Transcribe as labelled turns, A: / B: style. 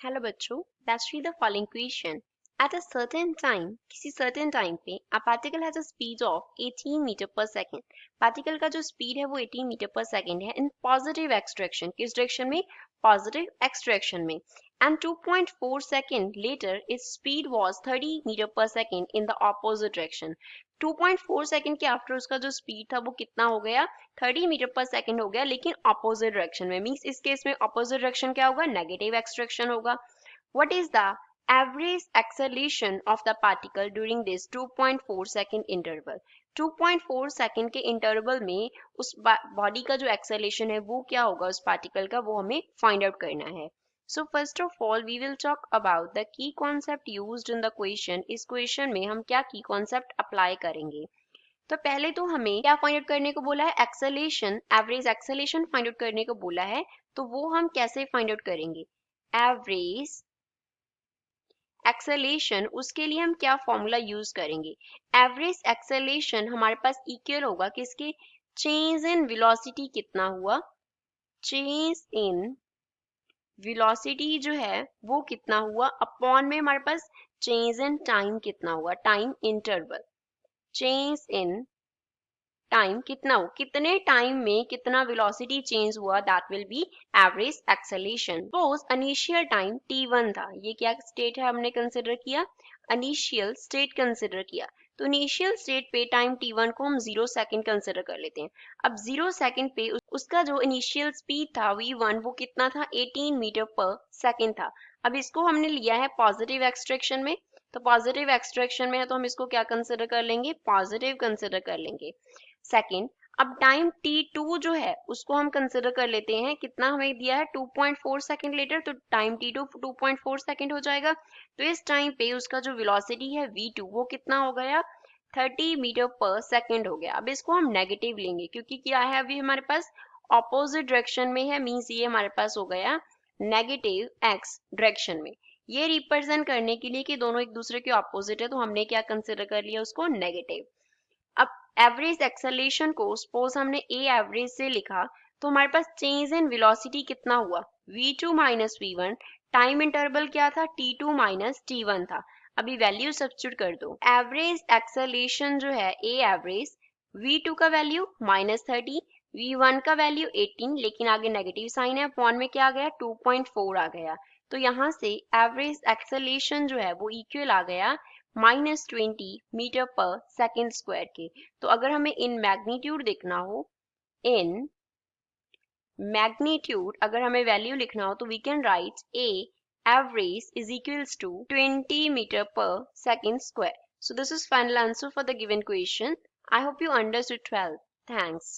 A: Hello बच्चों, let's read the following question. At a certain time, किसी certain time पे a particle has a speed of 18 metre per second. Particle का जो speed है वो 18 metre per second है in positive extraction. किस direction में? पॉजिटिव एक्सट्रैक्शन में। And 2.4 second later it's speed was 30 metre per second in the opposite direction. 2.4 second के after उसका जो स्पीड था वो कितना हो गया? 30 मीटर पर सेकंड हो गया, लेकिन ऑपोजिट डायरेक्शन में। मींस इस केस में ऑपोजिट डायरेक्शन क्या होगा? नेगेटिव एक्सट्रैक्शन होगा। What is the average acceleration of the particle during this 2.4 second interval? 2.4 second के इंटरवल में उस बॉडी का जो एक्सेलेरेशन है वो क्या होगा उस पार्टिकल का, वो हमें फाइंड आउट करना है। So first of all we will talk about the key concept used in the question. इस क्वेश्चन में हम क्या की कॉन्सेप्ट अप्लाई करेंगे? तो पहले तो हमें क्या फाइंड आउट करने को बोला है? Acceleration, average acceleration find out करने को बोला है। तो वो हम कैसे फाइंड आउट करेंगे? एवरेज एक्सेलेरेशन, उसके लिए हम क्या फॉर्मूला यूज करेंगे? एवरेज एक्सेलेरेशन हमारे पास इक्वल होगा किसके? चेंज इन वेलोसिटी कितना हुआ? चेंज इन वेलोसिटी जो है वो कितना हुआ अपॉन में हमारे पास चेंज इन टाइम कितना हुआ? Time interval. Change in time कितना हो, कितने टाइम में कितना वेलोसिटी चेंज हुआ, that will be average acceleration. Suppose initial time t1 था, ये क्या स्टेट है हमने कंसिडर किया? इनिशियल स्टेट कंसिडर किया। तो इनिशियल स्टेट पे टाइम t1 को हम 0 सेकंड कंसिडर कर लेते हैं। अब 0 सेकंड पे उसका जो इनिशियल स्पीड था v1 वो कितना था? 18 मीटर पर सेकंड था। अब इसको हमने लिया है पॉजिटिव एक्सट्रैक्शन में, तो पॉजिटिव एक्सट्रैक्शन में है तो हम इसको क्या कंसिडर कर लेंगे? पॉजिटिव कंसिडर कर लेंगे। सेकेंड, अब टाइम t2 जो है उसको हम कंसिडर कर लेते हैं। कितना हमें दिया है? 2.4 सेकंड लेटर, तो टाइम t2 2.4 सेकंड हो जाएगा। तो इस टाइम पे उसका जो वेलोसिटी है v2 वो कितना हो गया? 30 मीटर पर सेकंड हो गया। अब इसको हम नेगेटिव लेंगे क्योंकि क्या है अभी हमारे पास? ऑपोजिट डायरेक्शन में है, मींस ये हमारे पास हो गया नेगेटिव एक्स डायरेक्शन में। ये रिप्रेजेंट करने के लिए कि दोनों एक दूसरे के ऑपोजिट है, तो हमने क्या कंसिडर कर लिया उसको? नेगेटिव। अब एवरेज एक्सेलेरेशन को सपोज हमने ए एवरेज से लिखा, तो हमारे पास चेंज इन वेलोसिटी कितना हुआ? v2 minus v1। Time interval क्या था? t2 माइनस t1 था। अभी वैल्यू सब्स्टिट्यूट कर दो। एवरेज एक्सेलेरेशन जो है ए एवरेज, v2 का वैल्यू -30, v1 का वैल्यू 18, लेकिन आगे नेगेटिव साइन है, अपॉन में क्या आ गया? 2.4 आ गया। तो यहाँ से एवरेज एक्सेलेरेशन जो है वो इक्वल आ गया -20 मीटर पर सेकेंड स्क्वायर के। तो अगर हमें इन मैग्नीट्यूड देखना हो, इन मैग्नीट्यूड अगर हमें वैल्यू लिखना हो, तो we can write a average is equals to 20 metre per second square. So this is final answer for the given question. I hope you understood well. Thanks.